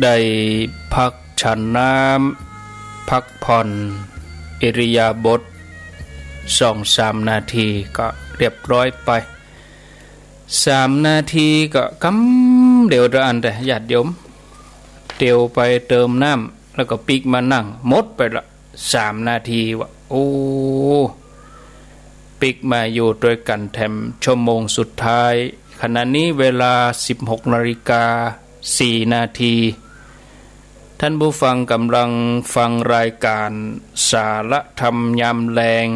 ได้พักฉันน้ำพักผ่อนอิริยาบถ2-3 นาทีก็เรียบร้อยไป3 นาทีก็เดี๋ยวอันแต่ญาติโยมเตียวไปเติมน้ำแล้วก็ปิกมานั่งหมดไปละ3 นาทีวะโอ้ปิกมาอยู่ด้วยกันแถมชั่วโมงสุดท้ายขณะนี้เวลา 16:04 นาทีท่านผู้ฟังกำลังฟังรายการสาระธรรมยามแลง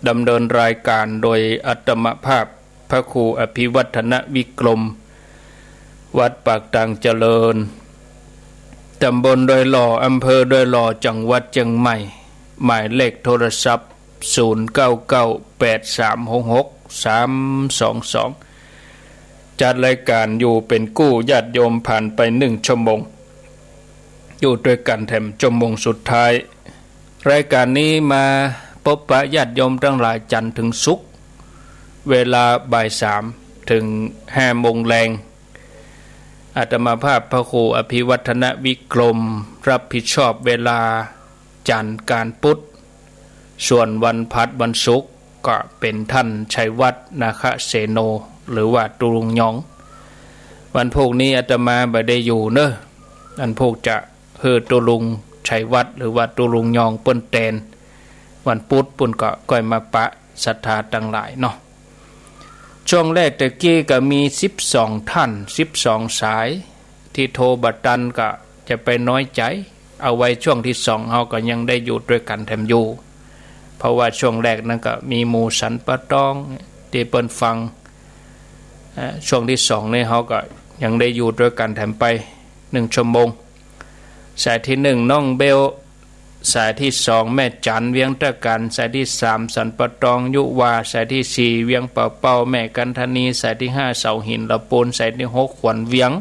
ดำเนินรายการโดยอัตมภาพพระครูอภิวัฒนวิกรมวัดปากตังเจริญตำบลดอยหล่ออำเภอดอยหล่อจังหวัดเชียงใหม่หมายเลขโทรศัพท์0998366322จัดรายการอยู่เป็นกู้ญาติโยมผ่านไป1 ชั่วโมงอยู่ด้วยกันแถมชั่วโมงสุดท้ายรายการนี้มาพบปะญาติโยมทั้งหลายจันทร์ถึงศุกร์เวลาบ่าย 3 ถึง 5 โมงแรงอาตมาภาพพระครูอภิวัฒนวิกรมรับผิดชอบเวลาจันทร์การพุธส่วนวันพัดวันศุกร์ก็เป็นท่านชัยวัฒน์นาคเสโนหรือว่าตุลุงยองวันพวกนี้อาตมาไม่ได้อยู่เนอะอันพวกจะตุลุงชัยวัฒน์หรือว่าตุลุงยองเปิ้นแตนวันพุธปุ่นก็ก้อยมาปะศรัทธาต่างหลายเนาะช่วงแรกตะกี้ก็มี12 ท่าน12 สายที่โทรบัดตันก็จะไปน้อยใจเอาไว้ช่วงที่2เฮาก็ยังได้อยู่ด้วยกันแถมอยู่เพราะว่าช่วงแรกนั้นก็มีหมู่สันปะตองที่เปิ้นฟังช่วงที่2นี่เฮาก็ยังได้อยู่ด้วยกันแถมไป1 ชั่วโมงสายที่1น้องเบลสายที่2แม่จันเวียงตะกันสายที่3สันปะตองยุวาสายที่4เวียงเป่าเป่าแม่กันธนีสายที่5เสาหินละปูนสายที่6ขวัญเวียง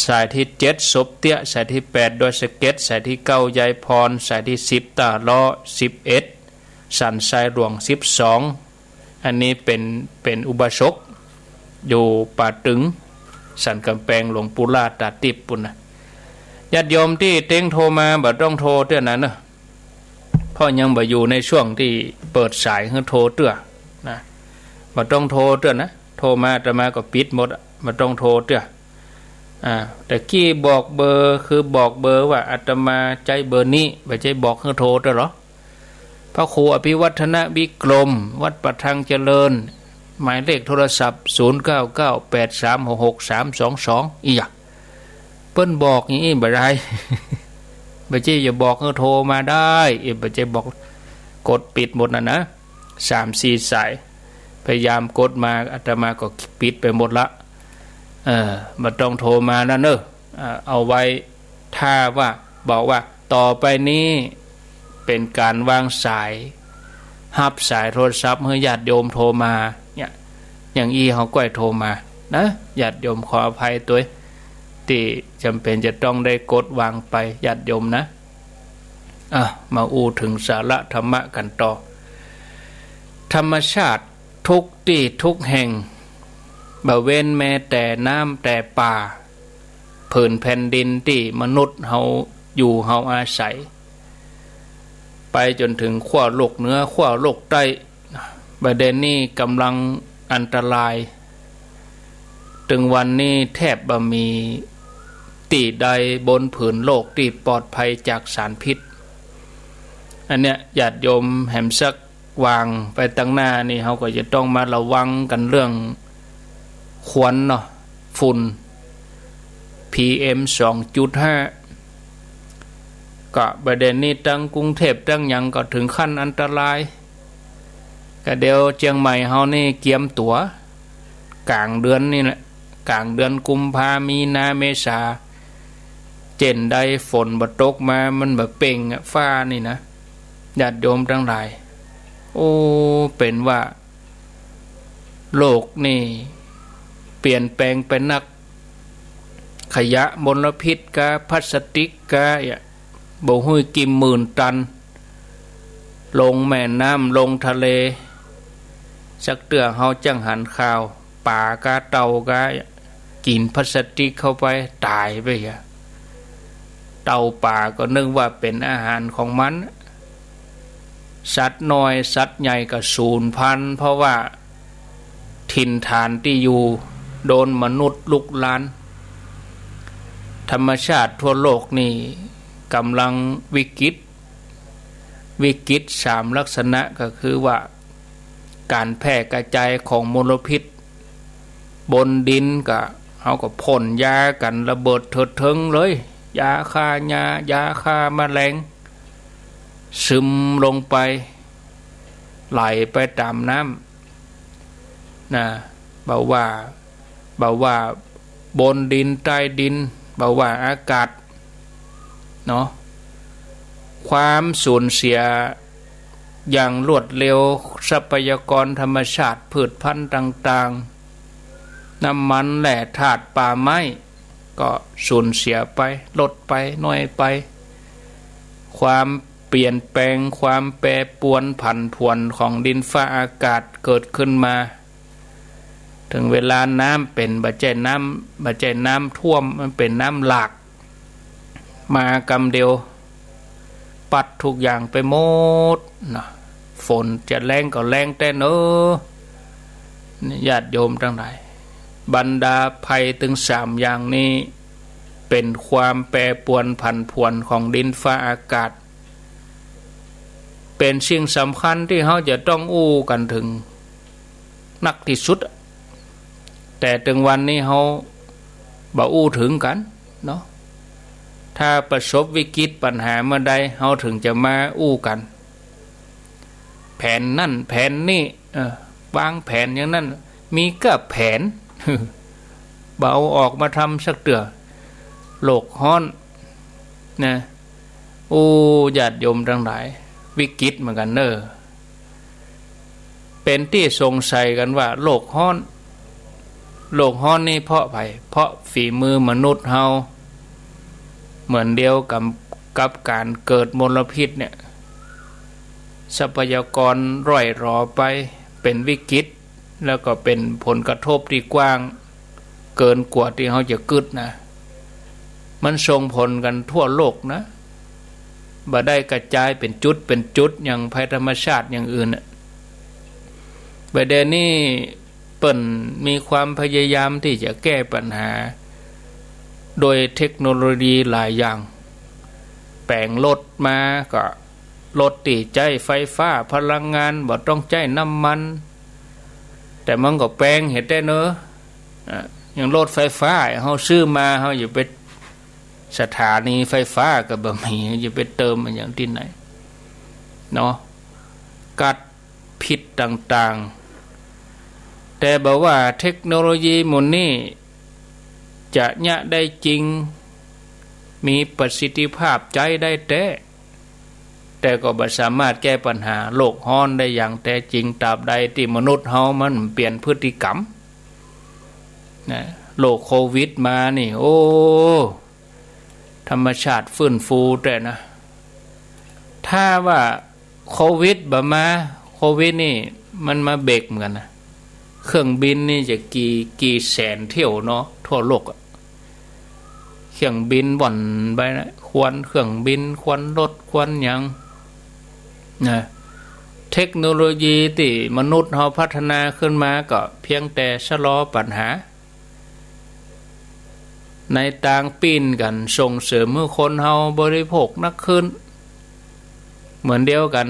สายที่7ศพเตี้ยสายที่8ดอยสะเก็ดสายที่9ยายพรสายที่10ตาล้อ11สันทรายหลวง12อันนี้เป็นอุบาสกอยู่ป่าตึงสันกำแพงหลวงปู่ลาตาติบปุ่นนะญาติโยมที่เต็งโทรมาบ่ต้องโทรเตื้อนั้นนะเพราะยังบ่อยู่ในช่วงที่เปิดสายให้โทรเตื้อนะบ่ต้องโทรเตื้อนะโทรมาแต่มาก็ปิดหมดบ่ต้องโทรเตื้อแต่กี้บอกเบอร์คือบอกเบอร์ว่าอาตมาใจเบอร์นี้ไม่ใช่บอกให้โทรเตื้อหรอพระครูอภิวัฒนวิกรมวัดปะทังเจริญหมายเลขโทรศัพท์0998366322อีหยังเปิ้นบอกอย่างนี้บ่ได้บ่ใช่อย่าบอกให้โทรมาได้บ่ใช่บอกกดปิดหมดนะ3-4 สายพยายามกดมาอาตมาก็ปิดไปหมดละบ่ต้องโทรมานะเนอะเอาไว้ถ้าว่าบอกว่าต่อไปนี้เป็นการวางสายรับสายโทรศัพท์ให้ญาติโยมโทรมาเนี่ยอย่างเฮาก้อยโทรมานะญาติโยมขออภัยตัวที่จำเป็นจะต้องได้กดวางไปญาติโยมนะมาอู้ถึงสาระธรรมะกันต่อธรรมชาติทุกที่ทุกแห่งบ่เว้นแม้แต่น้ำแต่ป่าผืนแผ่นดินที่มนุษย์เฮาอยู่เฮาอาศัยไปจนถึงขั้วโลกเหนือขั้วโลกใต้ประเด็นนี้กำลังอันตรายถึงวันนี้แทบบ่มีที่ใดบนผืนโลกที่ปลอดภัยจากสารพิษอันเนี้ยญาติโยมแหมสักวางไปตั้งหน้านี่เขาก็จะต้องมาระวังกันเรื่องควันเนาะฝุ่น PM 2.5 ก็ประเด็นนี้ตั้งกรุงเทพตั้งหยังก็ถึงขั้นอันตรายก็เดี๋ยวเชียงใหม่เฮานี่เกียมตั๋วกลางเดือนนี่แหละกลางเดือนกุมภามีนาเมษาเจนได้ฝนบ่ตกมามันแบบเป่งฟ้านี่นะญาติโยมทั้งหลายโอ้เป็นว่าโลกนี่เปลี่ยนแปลงไปนักขยะมลพิษกาพลาสติกกาบ่ฮู้กี่หมื่นตันลงแม่น้ำลงทะเลสักเตื้อเฮาจังหันข่าวป่ากาเต่ากากินพลาสติกเข้าไปตายไป เต่าป่าก็นึกว่าเป็นอาหารของมันสัตว์น้อยสัตว์ใหญ่ก็สูญพันธุ์เพราะว่าถิ่นฐานที่อยู่โดนมนุษย์ลุกลานธรรมชาติทั่วโลกนี่กำลังวิกฤต3ลักษณะก็คือว่าการแพร่กระจายของมลพิษบนดินก็เขาก็พ่นยากันระเบิดเถิดเทิงเลยยาฆ่าหญ้ายาฆ่าแมลงซึมลงไปไหลไปตามน้ำนะเบาว่าบนดินใต้ดินเบาว่าอากาศเนาะความสูญเสียอย่างรวดเร็วทรัพยากรธรรมชาติพืชพันธุ์ต่างๆน้ำมันแร่ธาตุป่าไม้ก็สูญเสียไปลดไปน้อยไปความเปลี่ยนแปลงความแปรปรวนผันผวนของดินฟ้าอากาศเกิดขึ้นมาถึงเวลาน้ำเป็นบัจเจน้ำท่วมมันเป็นน้ำหลากมากำเดียวปัดทุกอย่างไปหมดนะฝนจะแรงก็แรงแต่เนอญาติโยมทั้งหลายบรรดาภัยถึง3อย่างนี้เป็นความแปรปรวนผันผวนของดินฟ้าอากาศเป็นสิ่งสำคัญที่เขาจะต้องอู้กันถึงนักที่สุดแต่ถึงวันนี้เขาบ่อู้ถึงกันเนาะถ้าประสบวิกฤตปัญหาเมื่อใดเขาถึงจะมาอู้กันแผนนั่นแผนนี่วางแผนอย่างนั้นมีก็แผน เบาออกมาทำสักเตือโลกฮ้อนนะญาติโยมทั้งหลายวิกฤตเหมือนกันเนอะเป็นที่สงสัยกันว่าโลกฮ้อนนี่เพราะไผเพราะฝีมือมนุษย์เฮาเหมือนเดียวกับการเกิดมลพิษเนี่ยทรัพยากรร่อยรอไปเป็นวิกฤตแล้วก็เป็นผลกระทบที่กว้างเกินกว่าที่เขาจะกึดนะมันส่งผลกันทั่วโลกนะบ่ได้กระจายเป็นจุดอย่างภัยธรรมชาติอย่างอื่นประเด็นนี้เปิ่นมีความพยายามที่จะแก้ปัญหาโดยเทคโนโลยีหลายอย่างแปลงรถมาก็รถที่ใช้ไฟฟ้าพลังงานบ่ต้องใช้น้ำมันแต่มันก็แปลงเห็นได้เนอะอย่างรถไฟฟ้าเฮาซื้อมาเฮาอยู่ไปสถานีไฟฟ้าก็บ่มีอยู่ไปเติมมันอย่างที่ไหนเนาะกัดพิษต่างๆแต่บอกว่าเทคโนโลยีหมุนนี้จะยะได้จริงมีประสิทธิภาพใจได้แต่ก็บ่สามารถแก้ปัญหาโลกร้อนได้อย่างแท้จริงตราบใดที่มนุษย์เฮามันเปลี่ยนพฤติกรรมนะโรคโควิดมานี่ธรรมชาติฟื้นฟูแต่นะถ้าว่าโควิดบ่มาโควิดนี่มันมาเบรกเหมือนกันนะเครื่องบินนี่จะกี่แสนเที่ยวเนาะทั่วโลกเครื่องบินบ่อนไปนะควันเครื่องบินควันรถควันหยังนะเทคโนโลยีที่มนุษย์เฮาพัฒนาขึ้นมาก็เพียงแต่ชะลอปัญหาในต่างปีนกันส่งเสริมให้คนเฮาบริโภคนักขึ้นเหมือนเดียวกัน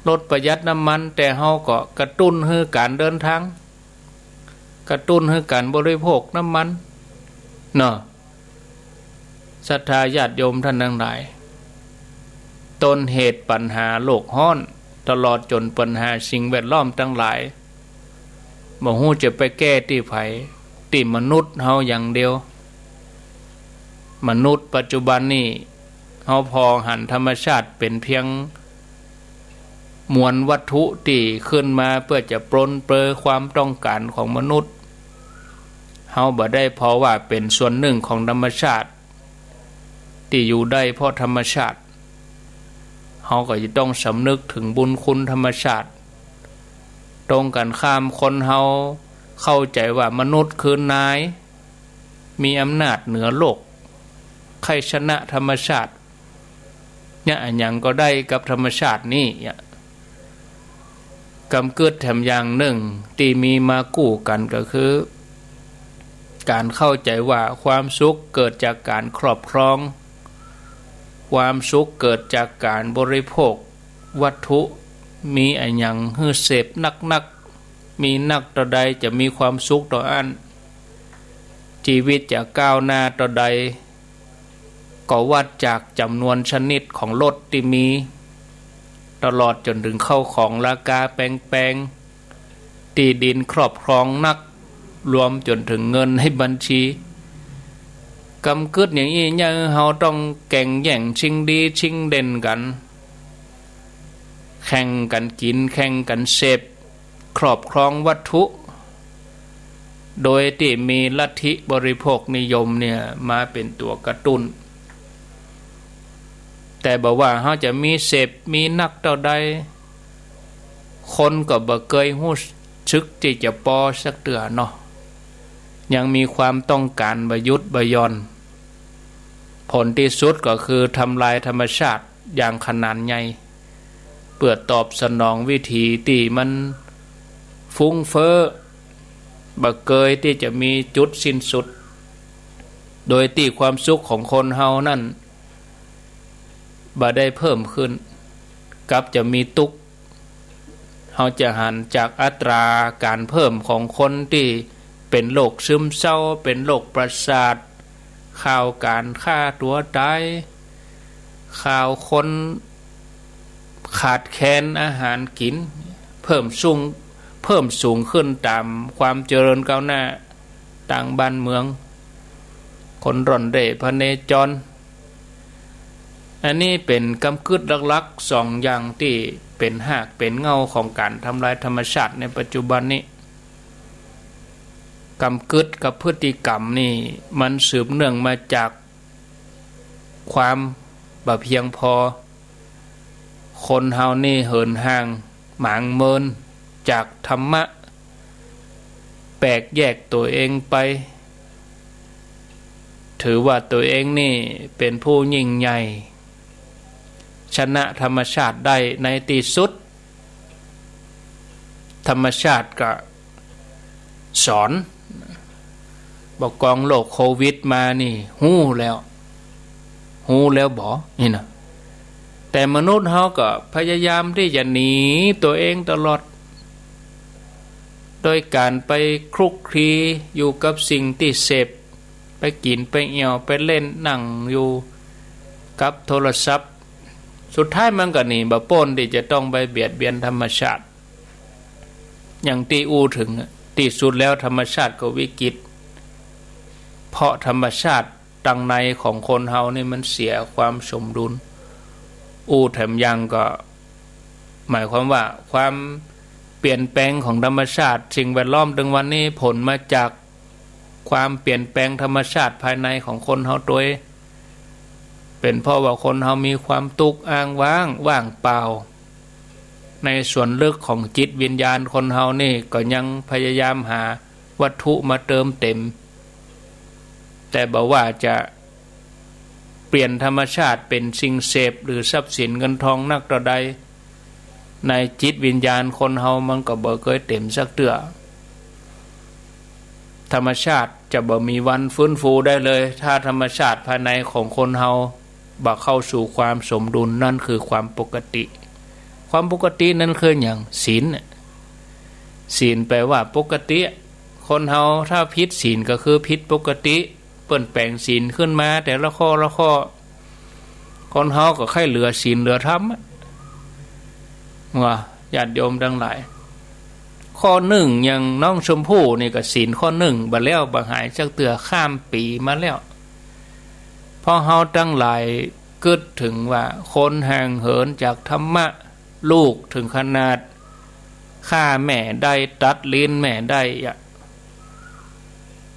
ลดประหยัดน้ำมันแต่เฮาก็กระตุ้นให้การเดินทางกระตุ้นให้การบริโภคน้ำมันเนาะศรัทธาญาติโยมท่านทั้งหลายต้นเหตุปัญหาโลกร้อนตลอดจนปัญหาสิ่งแวดล้อมทั้งหลายบ่ฮู้จะไปแก้ที่ไผที่มนุษย์เฮาอย่างเดียวมนุษย์ปัจจุบันนี้เฮาพอหันธรรมชาติเป็นเพียงมวลวัตถุที่ขึ้นมาเพื่อจะปรนเปรอความต้องการของมนุษย์เฮาบ่ได้เพราะว่าเป็นส่วนหนึ่งของธรรมชาติที่อยู่ได้เพราะธรรมชาติเฮาก็จะต้องสำนึกถึงบุญคุณธรรมชาติตรงกันข้ามคนเฮาเข้าใจว่ามนุษย์คือนายมีอำนาจเหนือโลก ใครชนะธรรมชาติเนี่ยอันยังก็ได้กับธรรมชาตินี่กำเกิดแถมอย่างหนึ่งที่มีมากู้กันก็คือการเข้าใจว่าความสุขเกิดจากการครอบครองความสุขเกิดจากการบริโภควัตถุมีอันยังฮือเสพนักมีนักต่อใดจะมีความสุขต่ออันชีวิตจะก้าวหน้าต่อใดก็วัดจากจำนวนชนิดของรถที่มีตลอดจนถึงเข้าของราคาแพงๆที่ดินครอบครองนักรวมจนถึงเงินให้บัญชีกำกึดอย่างนี้ยังเฮาต้องแข่งแย่งชิงดีชิงเด่นกันแข่งกันกินแข่งกันเสพครอบครองวัตถุโดยที่มีลัทธิบริโภคนิยมเนี่ยมาเป็นตัวกระตุ้นแต่บอกว่าเฮาจะมีเสพมีนักเท่าใดคนก็บ่เคยฮู้สึกที่จะปอสักเตือเนาะยังมีความต้องการบ่หยุดบ่หย่อนผลที่สุดก็คือทำลายธรรมชาติอย่างขนาดใหญ่เพื่อตอบสนองวิถีที่มันฟุ้งเฟ้อบ่เคยที่จะมีจุดสิ้นสุดโดยที่ความสุขของคนเฮานั่นบ่ได้เพิ่มขึ้นกับจะมีทุกข์เฮาจะหันจากอัตราการเพิ่มของคนที่เป็นโรคซึมเศร้าเป็นโรคประสาทข่าวการฆ่าตัวตายข่าวคนขาดแคลนอาหารกินเพิ่มสูงขึ้นตามความเจริญก้าวหน้าต่างบ้านเมืองคนร่อนเร่พเนจรอันนี้เป็นกำกึดหลักๆสองอย่างที่เป็นหากเป็นเงาของการทำลายธรรมชาติในปัจจุบันนี้กำกึดกับพฤติกรรมนี่มันสืบเนื่องมาจากความบ่เพียงพอคนเฮานี่เหินห่างหมางเมินจากธรรมะแปลกแยกตัวเองไปถือว่าตัวเองนี่เป็นผู้ยิ่งใหญ่ชนะธรรมชาติได้ในที่สุดธรรมชาติก็สอนบอกกองโรคโควิดมานี่ฮู้แล้วบ่นี่นะแต่มนุษย์เฮาก็พยายามที่จะหนีตัวเองตลอดโดยการไปคลุกคลีอยู่กับสิ่งที่เสพไปกินไปเอี่ยวไปเล่นนั่งอยู่กับโทรศัพท์สุดท้ายมันก็หนีบ่พ้นที่จะต้องไปเบียดเบียนธรรมชาติอย่างที่ถึงที่สุดแล้วธรรมชาติก็วิกฤตเพราะธรรมชาติดังในของคนเฮานี่มันเสียความสมดุลแถมยังก็หมายความว่าความเปลี่ยนแปลงของธรรมชาติสิ่งแวดล้อมถึงวันนี้ผลมาจากความเปลี่ยนแปลงธรรมชาติภายในของคนเฮาตัวเองเป็นเพราะว่าคนเฮามีความทุกข์อ้างว้างว่างเปล่าในส่วนลึกของจิตวิญญาณคนเฮานี่ก็ยังพยายามหาวัตถุมาเติมเต็มแต่บอกว่าจะเปลี่ยนธรรมชาติเป็นสิ่งเสพหรือทรัพย์สินเงินทองนักต่อใดในจิตวิญญาณคนเฮามันก็บ่เคยเต็มสักเตื้อธรรมชาติจะบ่มีวันฟื้นฟูได้เลยถ้าธรรมชาติภายในของคนเฮาบ่เข้าสู่ความสมดุลนั่นคือความปกติความปกตินั้นคืออย่างศีลแปลว่าปกติคนเฮาถ้าผิดศีลก็คือผิดปกติเปิ้นแปลงศีลขึ้นมาแต่ละข้อคนเฮาก็ค่อยเหลือศีลเหลือธรรมว่าญาติโยมทั้งหลายข้อหนึ่งอย่างน้องชมพู่นี่ก็ศีลข้อหนึ่งบ่แล้วบ่หายจักเตือข้ามปีมาแล้วพอเฮาทั้งหลายกึดถึงว่าคนห่างเหินจากธรรมะลูกถึงขนาดฆ่าแม่ได้ตัดลิ้นแม่ได้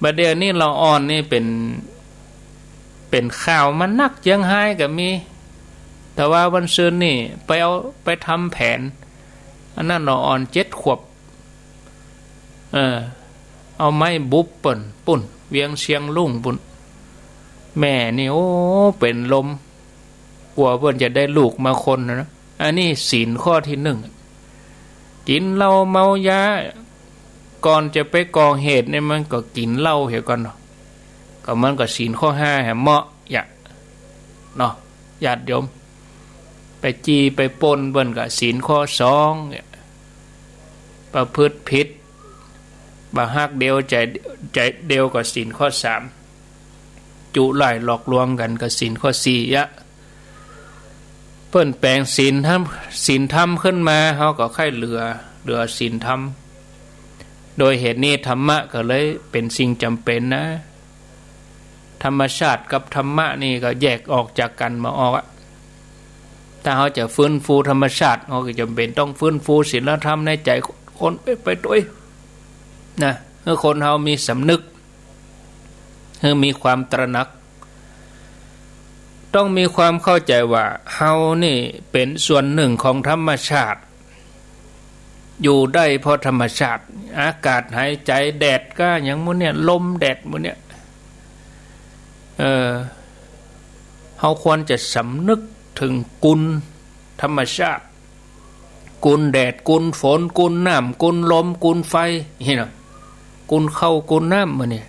บัดเดี๋ยวนี้เราอ่อนนี่เป็นข่าวมันนักยังหายก็มีแต่ว่าวันซืนนี่ไปทำแผนอันนั้นเราอ่อน7 ขวบเอาไม้บุบปุ่นเวียงเชียงลุ่งปุ่น แม่นี่โอ้เป็นลมกลัวเพื่อนจะได้ลูกมาคนนะอันนี้ศีลข้อที่หนึ่งกินเหล้าเมายาก่อนจะไปก่อเหตุเนี่ยมันก็กินเหล้าเหี่ยก่อนเนาะก็มันก็ศีลข้อห้าแหมเหมาะอย่าเนาะญาติโยมไปจีไปปนเบิ่นกับศีลข้อสองเนี่ยประพฤติผิดบ่ฮักเดียวใจเดียวกับศีลข้อสามจุไล่หลอกลวงกันกับศีลข้อสี่ยะเพิ่นแปลงศีลธรรมขึ้นมาเขาก็ค่อยเหลือศีลธรรมโดยเหตุนี้ธรรมะก็เลยเป็นสิ่งจำเป็นนะธรรมชาติกับธรรมะนี่ก็แยกออกจากกันมาออกอะถ้าเขาจะฟื้นฟูธรรมชาติเขาก็จำเป็นต้องฟื้นฟูศีลธรรมในใจคนไปด้วยนะเมื่อคนเขามีสำนึกเมื่อมีความตระหนักต้องมีความเข้าใจว่าเฮานี่เป็นส่วนหนึ่งของธรรมชาติอยู่ได้เพราะธรรมชาติอากาศหายใจแดดก็อย่างมื้อเนี่ยลมแดดมื้อเนี่ยเฮาควรจะสำนึกถึงกุลธรรมชาติกุลแดดกุลฝนกุลน้ำกุลลมกุลไฟนี่นะกุลเข้ากุลน้ำมื้อเนี่ย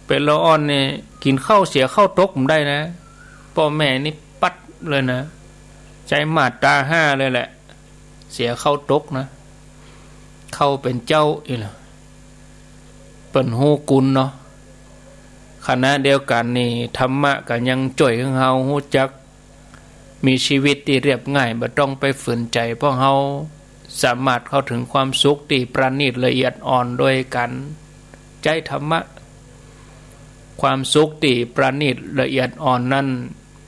เป็นละอ่อนเนี่ยกินข้าวเสียข้าวตกผมได้นะพ่อแม่นี่ปัดเลยนะใจมาตราห้าเลยแหละเสียข้าวตกนะเข้าเป็นเจ้าอีกแล้วเปิ่นฮู้กุลเนาะขณะเดียวกันนี่ธรรมะก็ยังจ่วยของเฮาฮู้จักมีชีวิตที่เรียบง่ายบ่ต้องไปฝืนใจเพราะเฮาสามารถเข้าถึงความสุขที่ประณีตละเอียดอ่อนโดยการใจธรรมะความสุขที่ประณีตละเอียดอ่อนนั้น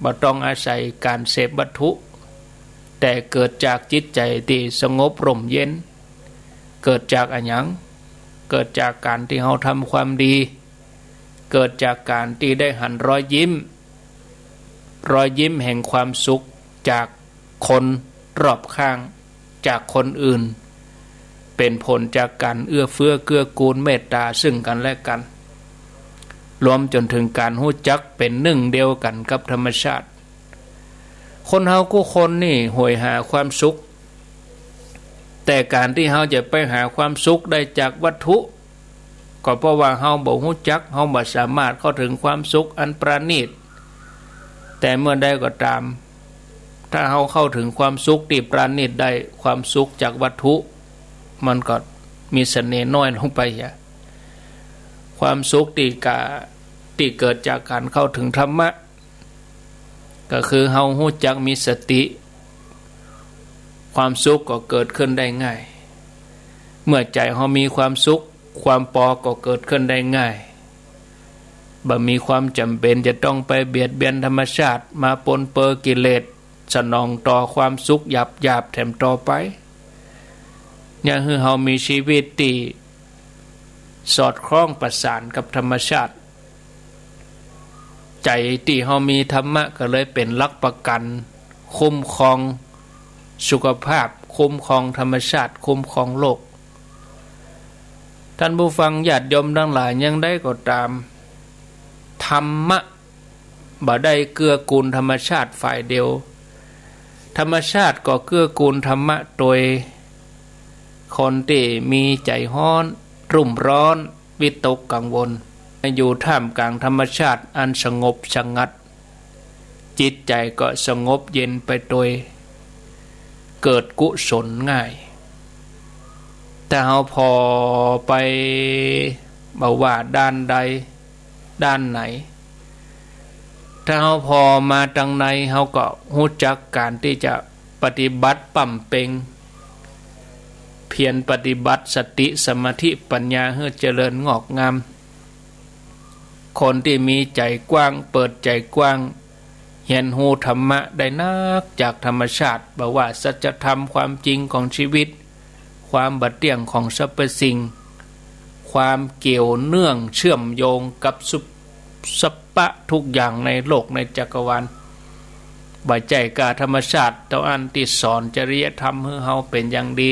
บ่ต้องอาศัยการเสพวัตถุแต่เกิดจากจิตใจที่สงบร่มเย็นเกิดจากอันหยังเกิดจากการที่เราทำความดีเกิดจากการที่ได้หันรอยยิ้มแห่งความสุขจากคนรอบข้างจากคนอื่นเป็นผลจากการเอื้อเฟื้อเกื้อกูลเมตตาซึ่งกันและกันรวมจนถึงการรู้จักเป็นหนึ่งเดียวกันกับธรรมชาติคนเฮากู้คนนี่หวยหาความสุขแต่การที่เฮาจะไปหาความสุขได้จากวัตถุก็เพราะว่าเฮาบ่รู้จักเฮาบ่สามารถเข้าถึงความสุขอันประณีตแต่เมื่อใดก็ตามถ้าเฮาเข้าถึงความสุขที่ประณีตได้ความสุขจากวัตถุมันก็มีเสน่ห์น้อยลงไปความสุขที่เกิดจากการเข้าถึงธรรมะก็คือเฮารู้จักมีสติความสุขก็เกิดขึ้นได้ง่ายเมื่อใจเฮามีความสุขความปอก็เกิดขึ้นได้ง่ายบ่มีความจำเป็นจะต้องไปเบียดเบียนธรรมชาติมาปนเปื้อกิเลสสนองต่อความสุขหยาบๆแถมต่อไปอย่างคือเฮามีชีวิตที่สอดคล้องประสานกับธรรมชาติใจที่เฮามีธรรมะก็เลยเป็นหลักประกันคุ้มครองสุขภาพคุ้มครองธรรมชาติคุ้มครองโลกท่านผู้ฟังญาติโยมทั้งหลายยังได้ก็ตามธรรมะบ่ได้เกื้อกูลธรรมชาติฝ่ายเดียวธรรมชาติก็เกื้อกูลธรรมะโดยคนที่มีใจร้อนรุ่มร้อนวิตกกังวลอยู่ท่ามกลางธรรมชาติอันสงบสงัดจิตใจก็สงบเย็นไปโดยเกิดกุศลง่ายแต่เราพอไปบอกว่าด้านใดด้านไหนถ้าเราพอมาทางในเราก็รู้จักการที่จะปฏิบัติปั่มเป่งเพียรปฏิบัติสติสมาธิปัญญาให้เจริญงอกงามคนที่มีใจกว้างเปิดใจกว้างเห็นหูธรรมะได้นักจากธรรมชาติบอกว่าสัจธรรมความจริงของชีวิตความบัดเดี่ยงของสรรพสิ่งความเกี่ยวเนื่องเชื่อมโยงกับสัพพะทุกอย่างในโลกในจักรวาลบ่ใจกาธรรมชาติเท่าอันที่สอนจริยธรรมให้เฮาเป็นอย่างดี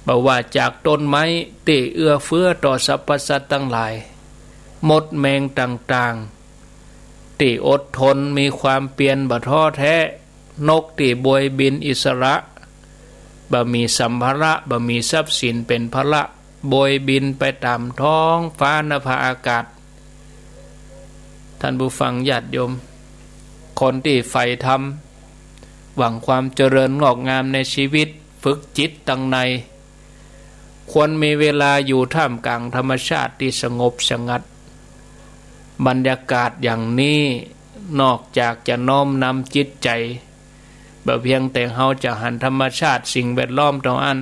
บอกว่าจากต้นไม้ที่เอื้อเฟื้อต่อสรรพสัตว์ทั้งหลาย มดแมงต่างๆที่อดทนมีความเปลี่ยนบ่ท้อแท้นกที่บวยบินอิสระบ่มีสัมภาระบ่มีทรัพย์สินเป็นภาระบวยบินไปตามท้องฟ้านภาอากาศท่านผู้ฟังญาติโยมคนที่ใฝ่ธรรมหวังความเจริญงอกงามในชีวิตฝึกจิตตั้งในควรมีเวลาอยู่ท่ามกลางธรรมชาติที่สงบสงัดบรรยากาศอย่างนี้นอกจากจะน้อมนำจิตใจบ่เพียงแต่เฮาจะหันธรรมชาติสิ่งแวดล้อมตรงอัน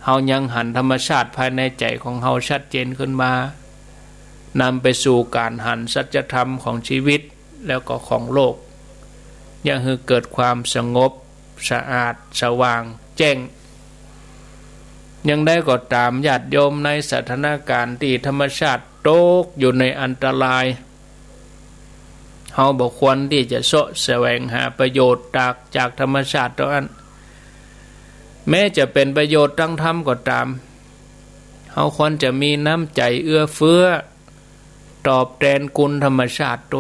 เฮายังหันธรรมชาติภายในใจของเฮาชัดเจนขึ้นมานำไปสู่การหันสัจธรรมของชีวิตแล้วก็ของโลกยังให้เกิดความสงบสะอาดสว่างแจ้งยังได้ก็ตามญาติโยมในสถานการณ์ที่ธรรมชาติตกอยู่ในอันตรายเฮาบ่ควรที่จะเสาะแสวงหาประโยชน์จากธรรมชาติตรงนั้นแม้จะเป็นประโยชน์ทางธรรมก็ตามเฮาควรจะมีน้ำใจเอื้อเฟื้อตอบแทนคุณธรรมชาติโ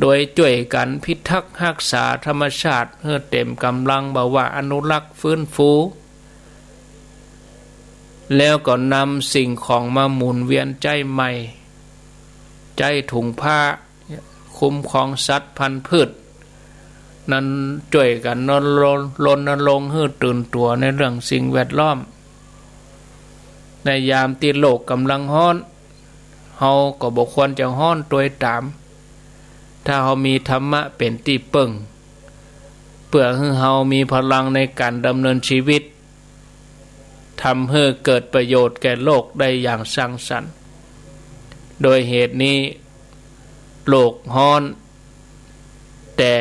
ดยช่วยกันพิทักษ์รักษาธรรมชาติให้เต็มกำลังบ่ว่าอนุรักษ์ฟื้นฟูแล้วก็นำสิ่งของมาหมุนเวียนใจใหม่ใจถุงผ้าคุ้มครองสัตว์พันธุ์พืชนั้นช่วยกันรณรงค์ให้ตื่นตัวในเรื่องสิ่งแวดล้อมในยามที่โลกกำลังร้อนเฮาก็บ่ควรจะร้อนตัวตามถ้าเฮามีธรรมะเป็นที่พึ่งเพื่อให้เฮามีพลังในการดำเนินชีวิตทำให้เกิดประโยชน์แก่โลกได้อย่างสร้างสรรค์โดยเหตุนี้โลกร้อนแต่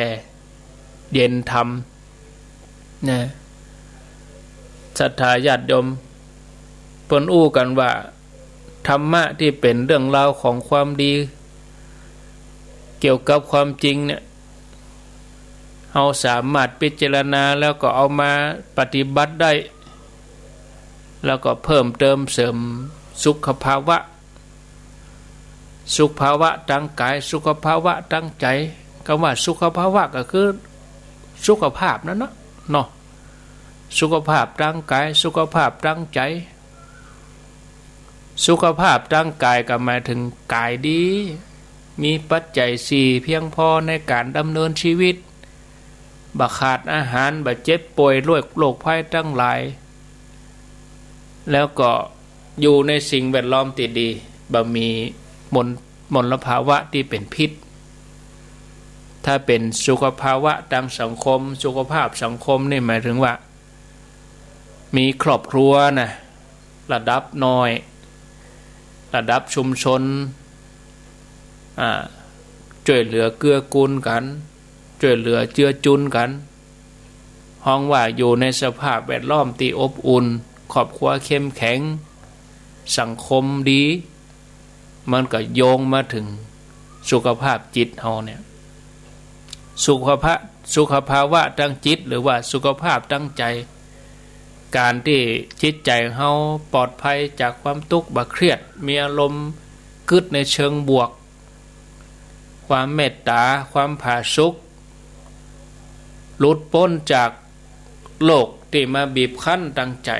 เย็นธรรมนะศรัทธาญาติโยมเพิ่นอู้กันว่าธรรมะที่เป็นเรื่องราวของความดีเกี่ยวกับความจริงเนี่ยเราสามารถพิจารณาแล้วก็เอามาปฏิบัติได้แล้วก็เพิ่มเติมเสริมสุขภาวะทางกายสุขภาวะทางใจคำว่าสุขภาวะก็คือสุขภาพนั่นเนาะสุขภาพทางกายสุขภาพทางใจสุขภาพทางกายก็หมายถึงกายดีมีปัจจัย4เพียงพอในการดำเนินชีวิตบ่ขาดอาหารบ่เจ็บป่วยโรคภัยทั้งหลายแล้วก็อยู่ในสิ่งแวดล้อมที่ดีบ่มีมลภาวะที่เป็นพิษถ้าเป็นสุขภาวะทางสังคมสุขภาพสังคมนี่หมายถึงว่ามีครอบครัวนะระดับน้อยระดับชุมชนช่วยเหลือเกื้อกูลกันช่วยเหลือเจือจุนกันห้องว่าอยู่ในสภาพแวดล้อมที่อบอุ่นครอบครัวเข้มแข็งสังคมดีมันก็โยงมาถึงสุขภาพจิตเฮาเนี่ยสุขภาวะทางจิตหรือว่าสุขภาพทางใจการที่จิตใจเฮาปลอดภัยจากความทุกข์บ่เครียดมีอารมณ์กึศในเชิงบวกความเมตตาความผาสุกหลุดพ้นจากโลกที่มาบีบคั้นทางใจ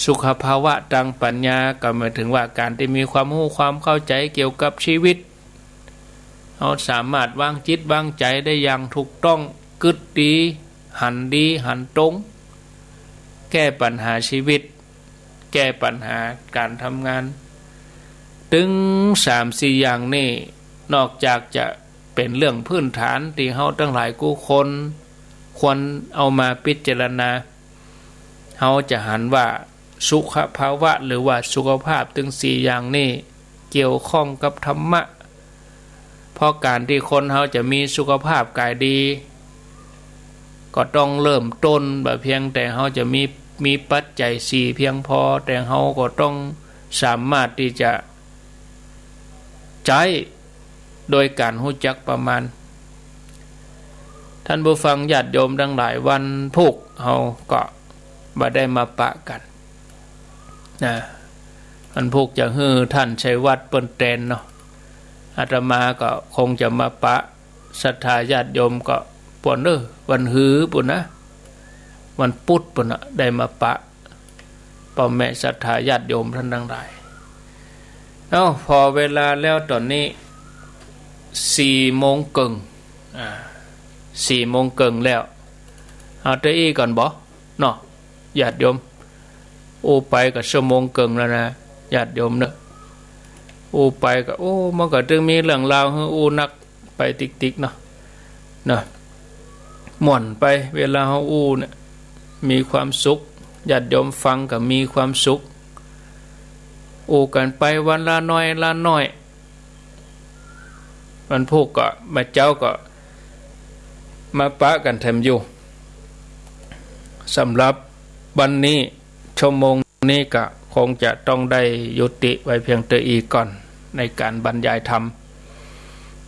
สุขภาวะทางปัญญาก็หมายถึงว่าการที่มีความรู้ความเข้าใจเกี่ยวกับชีวิตเราสามารถวางจิตวางใจได้อย่างถูกต้องกึศดีหันตรงแก้ปัญหาชีวิตแก้ปัญหาการทำงานถึง 3-4 อย่างนี้นอกจากจะเป็นเรื่องพื้นฐานที่เฮาทั้งหลายกู้คนควรเอามาพิจารณาเฮาจะหันว่าสุขภาวะหรือว่าสุขภาพถึง4อย่างนี้เกี่ยวข้องกับธรรมะเพราะการที่คนเฮาจะมีสุขภาพกายดีก็ต้องเริ่มต้นบ่เพียงแต่เฮาจะมีปัจจัย4เพียงพอแต่เฮาก็ต้องสามารถที่จะใจโดยการรู้จักประมาณท่านผู้ฟังญาติโยมทั้งหลายวันพุธเฮาก็บ่ได้มาปะกันนะ มันพวกจะฮื้อท่านชัยวัฒน์เปิ้นแตนเนาะอาตมาก็คงจะมาปะศรัทธาญาติโยมก็ป่นวันฮื้อปุ่นนะวันพุธปุ่นนะได้มาปะพ่อแม่ศรัทธาญาติโยมท่านทั้งหลายพอเวลาแล้วตอนนี้4 โมงครึ่ง4 โมงครึ่งแล้วเอาเตอี้ก่อนบ่เนาะญาติโยมไปก็1 ชั่วโมงครึ่งแล้วนะญาติโยมเนอะไปก็มันก็จึงมีเรื่องราวให้นักไปติ๊กๆเนาะม่วนไปเวลาเฮาเนี่ยมีความสุขญาติโยมฟังก็มีความสุขกันไปวันละน้อยวันพวกก็มาเจ้าก็มาปะกันแถมอยู่สำหรับวันนี้ชั่วโมงนี้ก็คงจะต้องได้ยุติไว้เพียงแต่อีกก่อนในการบรรยายธรรม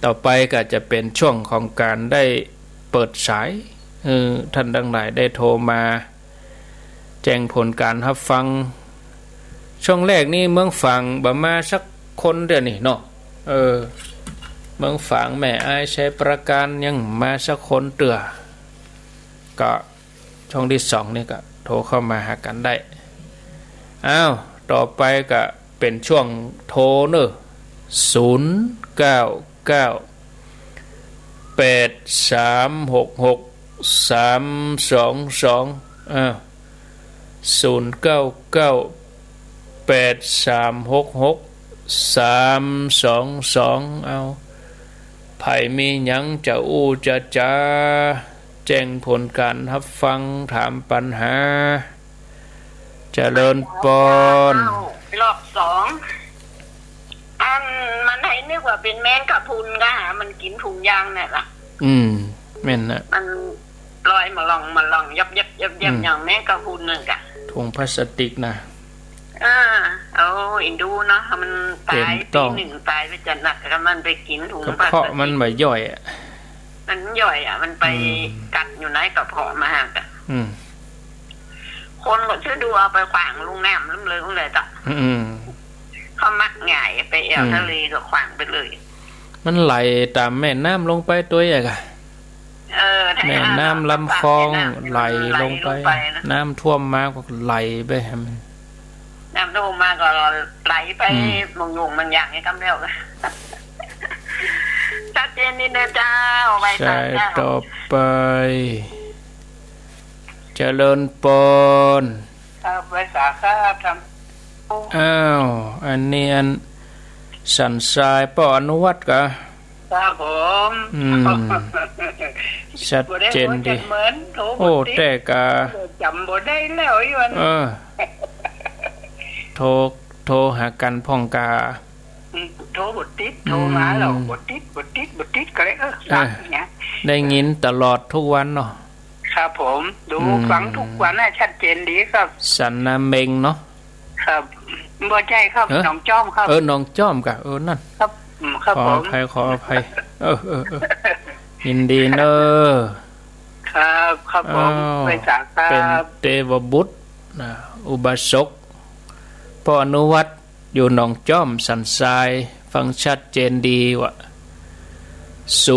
ต่อไปก็จะเป็นช่วงของการได้เปิดสายท่านทั้งหลายได้โทรมาแจ้งผลการรับฟังช่วงแรกนี่เมืองฝางบ่มาสักคนเดียวนี่เนาะเมืองฝางแม่อายใช้ประการยังมาสักคนเตือก็ช่องที่2นี่ก็โทรเข้ามาหากันได้ต่อไปก็เป็นช่วงโทรเนอะไผมีหยังจะจะแจ้งผลการรับฟังถามปัญหาเจริญปอนรอบ2มันให้นึกว่าเป็นแมงกะพรุนก็หามันกินถุงยางเนี่ยล่ะแม่นนะมันลอยมาลองยับอย่างแมงกะพรุนนั่นกะถุงพลาสติกนะอินดูเนาะมันตายปี1ตายไปจะหนักแล้วมันไปกินถุงพลาสติกเพราะมันไม่ย่อยมันย่อยมันไปกัดอยู่ในกระเพาะมาฮะคนก็ชื่อดูเอาไปขวางลุงน้ำเลยต่อเขามักง่ายไปแอวทะเลก็ขวางไปเลยมันไหลตามแม่น้ำลงไปตัวใหญ่กะแม่น้ำลำคลองไหลลงไปน้ำท่วมมาก็ไหลไปน้ำท่วมมาก็ไหลไปมงยงมันอย่างนี้กำเร็วชัดเจนนี่นะเจ้าไปต่อไปเจริญปนครับไว้สาครับทำอันนี้สันทรายปออนุวัตกะครับผมชัดเจนดีแต่กะจำบ่ได้แล้วอีวันโทรหากันพ่องกาโทรบทติดโทรมาแล้วบทติดก็เลยได้ยินตลอดทุกวันเนาะครับผมดูฟังทุกวันชัดเจนดีครับสันนาเมงเนาะครับบ่ใช่ครับน้องจ้อมครับน้องจ้อมกะนั่นครับผมขออภัยยินดีเนอะครับผมไปสาครับเป็นเทวบุตรอุบาสกพ่ออนุวัตอยู่หนองจ้อมสันทรายฟังชัดเจนดีว่ะ0998366322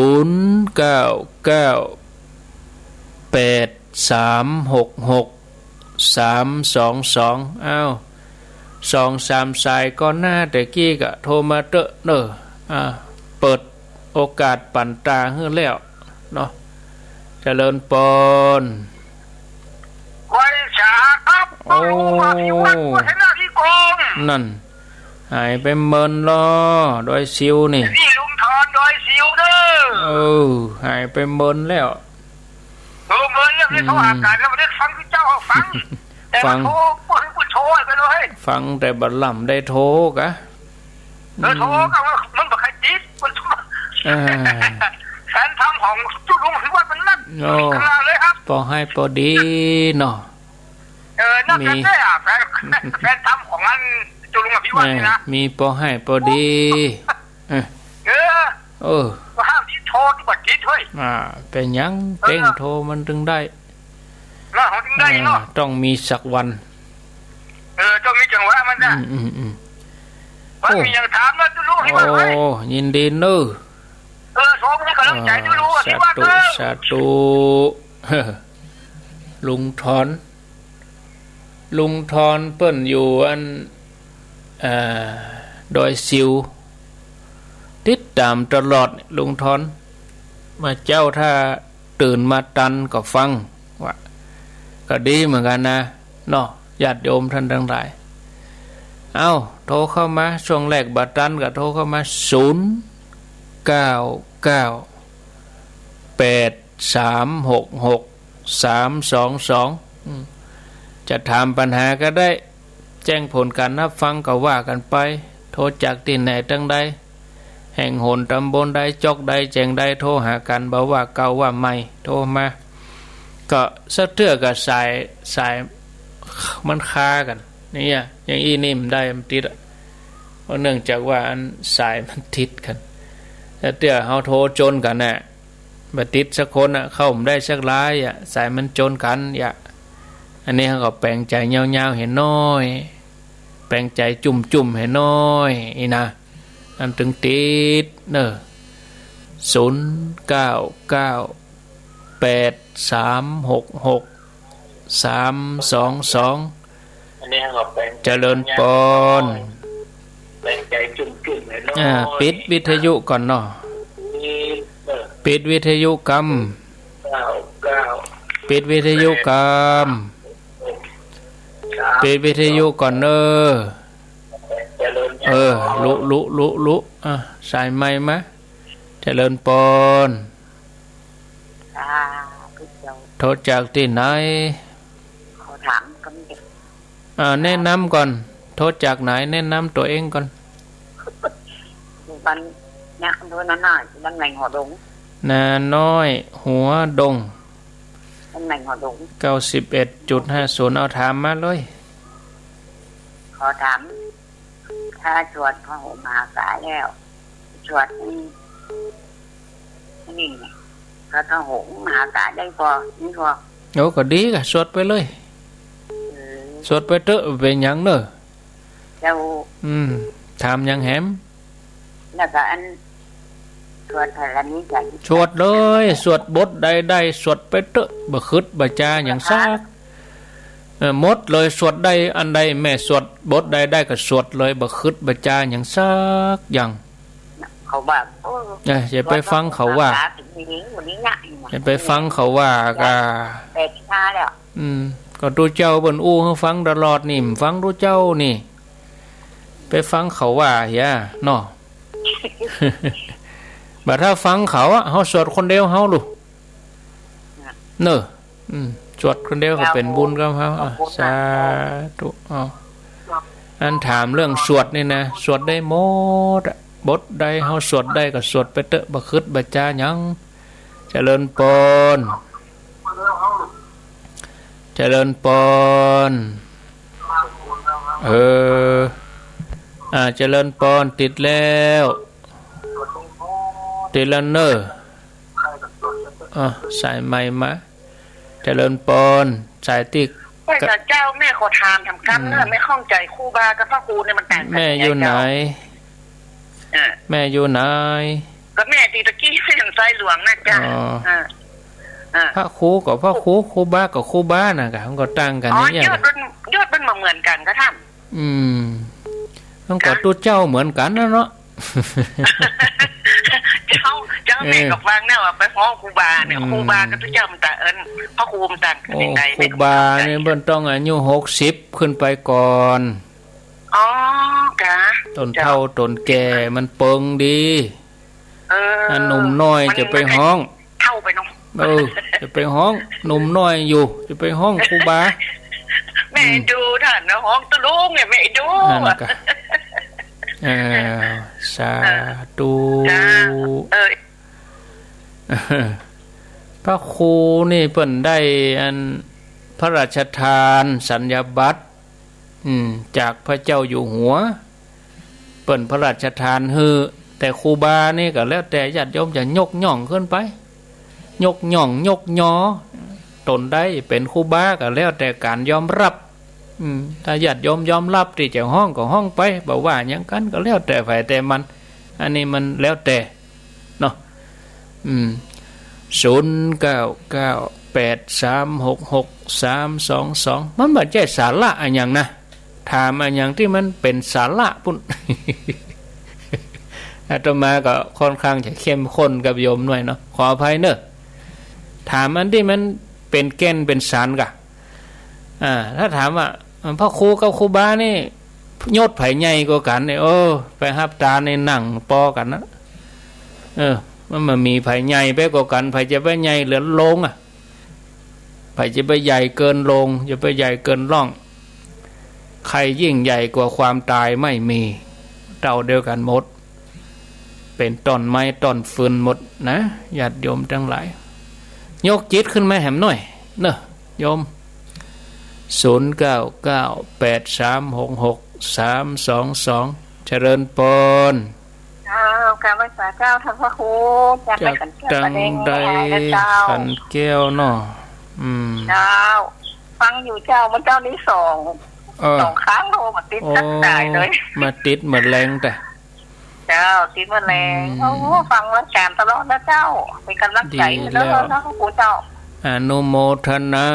2-3 สายก่อนหน้าแต่กี้ก็โทรมาเตอะเนอะเปิดโอกาสปั่นตาให้แล้วเนาะเจริญปนวันสาครับนั่นหายไปเมินล้อโดยซิวนี่ลุงทอนโดยซิวเด้อหายไปเมินแล้วเมินแล้วเขาอากาศแล้วไม่ได้ฟังที่เจ้าฟังฟังโทรไปเลยฟังแต่บัดล่ำได้โทรกะโทรก็มันบอกใครจิตมันแฟนทำของจุลุงถือว่ามันนั่นเลยครับพอให้พอดีเนาะนั่นแค่แฟนทำของมันจุลุงพี่ว่านี่นะมีพอให้พอดีก็ห้ามที่โทรที่บัดจิตเฮ้ยเป็นยังเต้งโทรมันถึงได้ได้เนาะต้องมีสักวันต้องมีจังหวะมันนะ มันมีอย่างถามนะจุลุงที่บ้าน โอ้ เฮ้ย ยินดีเน้อ โทรมาให้กำลังใจจุลุง สา ที่บ้าน ธุ เด้อ สาธุ ลุงทอนเปิ้นอยู่อันดอยซิวติดตามตลอดลุงทอนมาเจ้าถ้าตื่นมาตันก็ฟังว่าก็ดีเหมือนกันนะเนาะญาติโยมท่านทั้งหลายเอาโทรเข้ามาช่วงแรกบัดตันก็โทรเข้ามา09983663322จะถามปัญหาก็ได้แจ้งผลการรับฟังก็ว่ากันไปโทรจากที่ไหนตั้งใดแห่งหนตำบลใดจอกใดแจ้งใดโทรหากันบ่ว่าเก่าว่าใหม่โทรมาก็สักเทื่อกับสายมันคากันนี่อย่างอีนี่มันได้มันติดเพราะเนื่องจากว่าอันสายมันติดกันแต่เทื่อเฮาโทรจนกันน่ะบ่ติดสักคนน่ะเข้าผมได้สักหลายสายมันจนกันอันนี้เขาก็แปลงใจยาวๆเห็นน้อยแปลงใจจุ่มๆเห็นน้อยอีนะอันถึงติดเนอะ09983663322อันนี้เขาแปลง เจริญปน แปลงใจจุ่มๆเลยเนาะ ปิดวิทยุก่อนเนาะปิดวิทยุกรรมปิดวิทยุกรรมปิดวิทยุก่อนเนอะลุสายไม้มะเจริญปนโทรจากที่ไหน ขอถามก็ไม่ได้ แนะนำก่อนโทรจากไหนแนะนำตัวเองก่อน วันนี้โดนน่ะดังไหนหัวดง นาน้อยหัวดง ดังไหนหัวดง 91.50เอาถามมาเลย ขอถามถ้าชวดพระโหมหากาแล้วชวดนี่พระโหมมหากาได้พอนี่พอ โอ้ก็ดีกะสวดไปเลยสวดไปเถอะเป็นหยังเนอะ แล้ว ถามหยังแหม แล้วก็อันชวดพระนี้กัน สวดเลยสวดบทใดๆสวดไปเถอะบ่คิดบ่จาหยังซักหมดเลยสวดได้อันใดแม่สวดบทใดได้ก็สวดเลยบ่คิดบ่จาหยังซักอย่าง เขาว่า อย่าไปฟังเขาว่าอย่าไปฟังเขาว่าก็ เป็ดชาแล้ว ก็ดูเจ้าเบิ่นอู้ให้ฟังตลอดนี่ฟังดูเจ้านี่ไปฟังเขาว่าเหี้ยเนาะ บัดถ้าฟังเขาเฮาสวดคนเดียวเฮาลูกเนอะสวดคนเดียวก็เป็นบุญกับเฮาสาธุอันถามเรื่องสวดนี่นะสวดได้หมดบทใดเฮาสวดได้ก็สวดไปเถอะบ่คิดบ่จาหยังเจริญปนเจริญปนเจริญปนติดแล้วติดแล้วเนอะสายใหม่มาเจริญปนสายติ๊ก ไม่แต่เจ้าแม่ขอถามทำกันเนอะไม่ข้องใจครูบากับพระครูเนี่ยมันต่างกัน แม่อยู่ไหนแม่อยู่ไหน ก็แม่ตีตะกี้เส้นไซหลวงนะจ๊ะพระครูกับพระครูครูบากับครูบาน่ะมันก็ต่างกันนี่อย่าง ยอดมันเหมือนกันก็ท่านมันก็ตัวเจ้าเหมือนกันนะเนาะ เจ้าแม่กับฟังเนี่ยว่าไปฟ้องครูบาเนี่ยครูบากับตัวเจ้ามันต่างพระครูมันต่างกันยังไง ครูบาเนี่ยเบิ่นต้องอายุ60ขึ้นไปก่อนอ๋อกะต้นเฒ่าต้นแก่มันเปิงดีอันหนุ่มน้อยจะไปห้องเฒ่าไปน้องจะไปห้องหนุ่มน้อยอยู่จะไปห้องครูบาแม่ดูท่านนะห้องตะลุงเนี่ยแม่ดูสาธุพระครูนี่เพิ่นได้อันพระราชทานสัญญาบัตรจากพระเจ้าอยู่หัวเปิ้นพระราชทานฮือแต่ครูบานี่ก็แล้วแต่ญาติโยมจะยกย่องขึ้นไปยกย่องยกยอตนได้เป็นครูบาก็แล้วแต่การยอมรับ ถ้าญาติโยมยอมรับที่จะห้องก็ห้องไปบอกว่าอย่างกันก็แล้วแต่ฝ่ายแต่มันอันนี้มันแล้วแต่เนาะ0998366322มันบ่ใช่สาระอันอย่างนะถามอันอย่างที่มันเป็นสาระปุ่น อาตมาก็ค่อนข้างจะเข้มข้นกับโยมหน่อยเนาะขออภัยเนอะถามอันที่มันเป็นแก่นเป็นสารกะถ้าถามว่าพ่อครูกับครูบานี่ยศไผใหญ่กว่ากันเนี่ยไปฮับตาในหนังปอกันนะมันมีไผใหญ่ไปกว่ากันไผจะไปใหญ่เหลือลงไผจะไปใหญ่เกินลงจะไปใหญ่เกินร่องใครยิ่งใหญ่กว่าความตายไม่มีเท่าเดียวกันหมดเป็นต้นไม้ต้นฟืนหมดนะญาติโยมทั้งหลายยกจิตขึ้นมาแหมหน่อยเนอะโยม0998366322เจริญปนการรักษาเจ้าท่านพระครูจากดังใดขันแก้วเนาะเจ้าฟังอยู่เจ้ามันเจ้านี้สองครั้งโทรมาติดสักสายเลยมาติดเหมือนแรงแต่เจ้าติดเหมือนแรงฟังแล้วแกมตลอดนะเจ้าเป็นกำลังใจแล้วนะพระครูเจ้าอนุโมทนา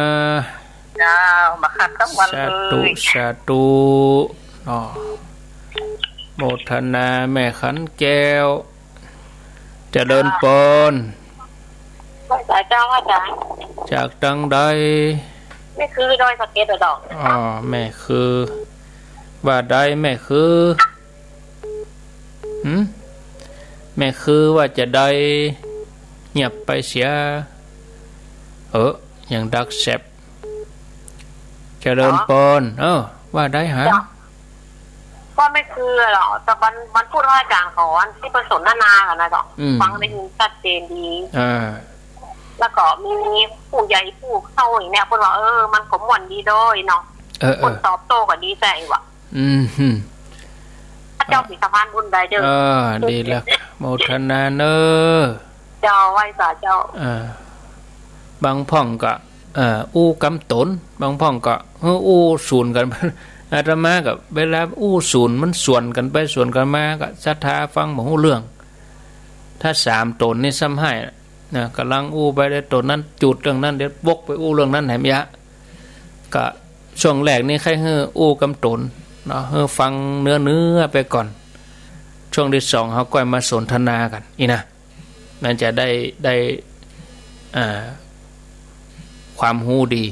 เจ้ามาขัดทั้งวันเลยสาธุโมทนาแม่ขันแก้วเจริญปนเจ้าอาจารย์จากดังใดไม่คือดอยสะเก็ดดอกแม่คือว่าใดแม่คือแม่คือว่าจะได้เงียบไปเสียอย่างดักแซบเจริญปนว่าได้ฮะก็ไม่คือหรอกแต่มันพูดว่าอาจารย์สอนที่ผสมนากันนะจ๊ะฟังได้ยินชัดเจนดีแล้วก็มีผู้ใหญ่ผู้เข้าอย่างเนี้ยพูดว่ามันสมหวังดีด้วยเนาะคนตอบโต้ก็ดีใจว่ะพระเจ้าปิสะพานบุญใดเด้อดีแล้วโมทนาเนอเจ้าไหว้สาเจ้าบางพ่องก็อู้กำตนบางพ่องก็อู้ศูนย์กันอาตมากับเวลาอู้ศูนย์มันส่วนกันไปส่วนกันมาก็ศรัทธาฟังบ่ฮู้เรื่องถ้า3ตนนี่ซ้ำให้นะกำลังอู้ไปได้ตนนั้นจุดเรื่องนั้นเดี๋ยววกไปอู้เรื่องนั้นแหมยะก็ช่วงแรกนี่ใครอู้กำตนเนาะฟังเนื้อไปก่อนช่วงที่2เฮาก็มาสนทนากันนะมันจะได้ความรู้ดี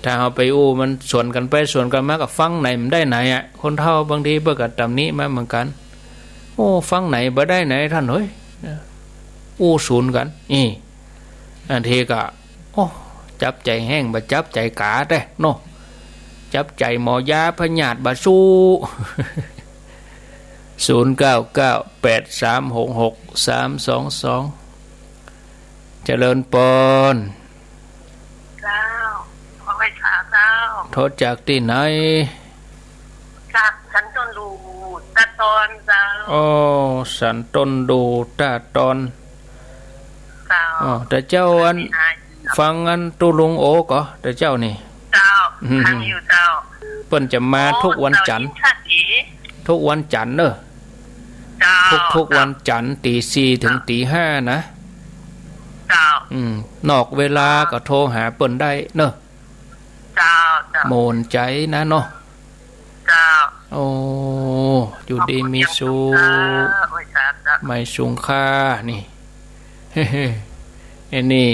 ถ้าเอาไปมันส่วนกันไปส่วนกันมากับฟังไหนมันได้ไหนคนเฒ่าบางทีเบิกกับตำนี้มาเหมือนกันฟังไหนบ่ได้ไหนท่านเฮ้ยศูนย์กันอันทีก็จับใจแห้งบ่จับใจกาได้เนาะจับใจหมอยาพญาติบ่สู้0998366322เจริญปนโทษจากที่ไหนจากสันต้นดูตาตอนเจ้าสันต้นดูตาตอนแต่เจ้าอันฟังอันตุลุงก็แต่เจ้านี่เจ้าฟังอยู่เจ้าเปิ้นจะมาทุกวันจันทร์ทุกวันจันทร์เนอะทุกวันจันทร์ตี 4 ถึงตี 5นะเจ้านอกเวลาก็โทรหาเปิ้นได้เนอะเจ้าโมนใจนะเนาะเจ้าอยู่ดีมีสุขไม่สูงค่านี่อันนี้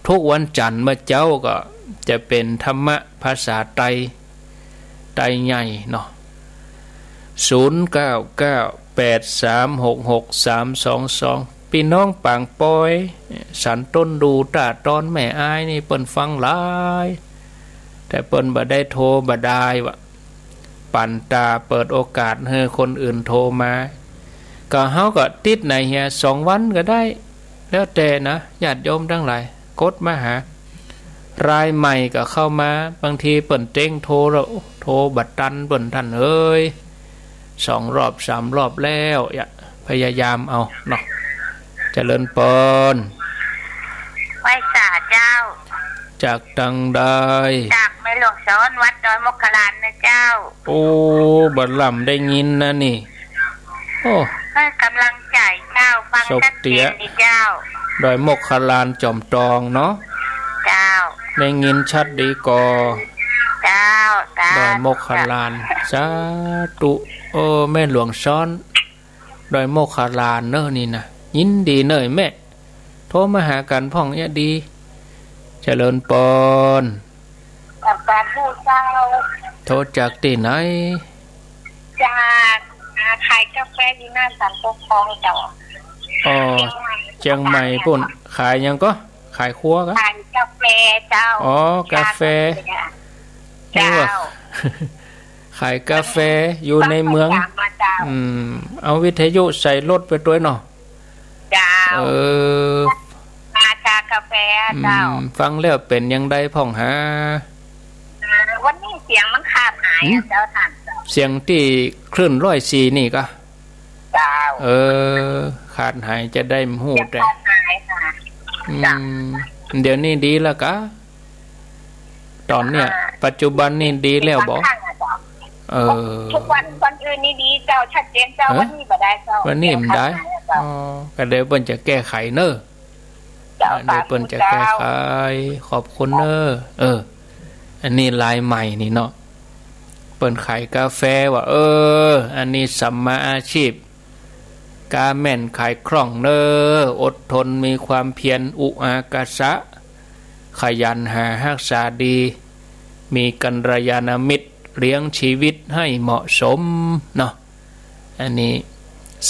ทุกวันจันทร์เมื่อเจ้าก็จะเป็นธรรมะภาษาไตรใหญ่เนาะ0998366322พี่น้องปางปอยสันต้นดูตาตอนแม่อายนี่เปิ้นฟังหลายแต่เปิ้นบ่ได้โทรบ่ได้วะปั่นตาเปิดโอกาสให้คนอื่นโทรมาก็เฮาก็ติดในเฮีย2 วันก็ได้แล้วแต่นะญาติโยมทั้งหลายกดมาหารายใหม่ก็เข้ามาบางทีเปิ้นเต้งโทรแล้วโทรบัดตันเปิ้นท่านเอ้ย2 รอบ 3 รอบแล้วพยายามเอาเนาะเจริญปนไหว้สาเจ้าจากดังใดจากแม่หลวง ซ้อนวัดดอยมกขลานนะเจ้าโอ้บัดลำได้ยินนะนี่โอ้ให้กำลังใจเจ้าฟังชัดเจนนี่เจ้าดอยมกขลานจอมตองเนาะเจ้าได้ยินชัดดีกอเจ้าดอยมกขลานสาธุโอ้แม่หลวงซ้อนดอยมกขลานเนอะนี่นะยินดีเนยแม่โทรมาหากันพ่องเนี่ยดีเจริญปอนการผู้เจ้าโทรจากที่ไหนจากขายกาแฟอยู่หน้าศาลปกครองเจ้าอ๋อเชียงใหม่ปุ่นขายยังก็ขายครัวก็ขายกาแฟเจ้าอ๋อกาแฟเจ้าขายกาแฟอยู่ในเมืองเอาวิทยุใส่รถไปด้วยเนาะเจ้ามาชากาแฟเจ้าฟังแล้วเป็นยังไงพ่องหาวันนี้เสียงมันขาดหายเจ้าท่านเสียงที่คลื่น104นี่ก็เจ้าขาดหายจะได้หูแต่เดี๋ยวนี้ดีแล้วกะตอนเนี้ยปัจจุบันนี่ดีแล้วบอกทุกวันอื่นนี่ดีเจ้าชัดเจนเจ้าวันนี้บ่ได้เจ้าวันนี้มันได้ก็เดี๋ยวเปิ้นจะแก้ไขเนอะเดี๋ยวเปิ้นจะแก้ไขขอบคุณเนอะอันนี้ลายใหม่นี่เนาะเปิ้นขายกาแฟว่าอันนี้สัมมาอาชีพกาแม่นขายคล่องเนออดทนมีความเพียรอุอากาสะขยันหารักษาดีมีกัลยาณมิตรเลี้ยงชีวิตให้เหมาะสมเนาะอันนี้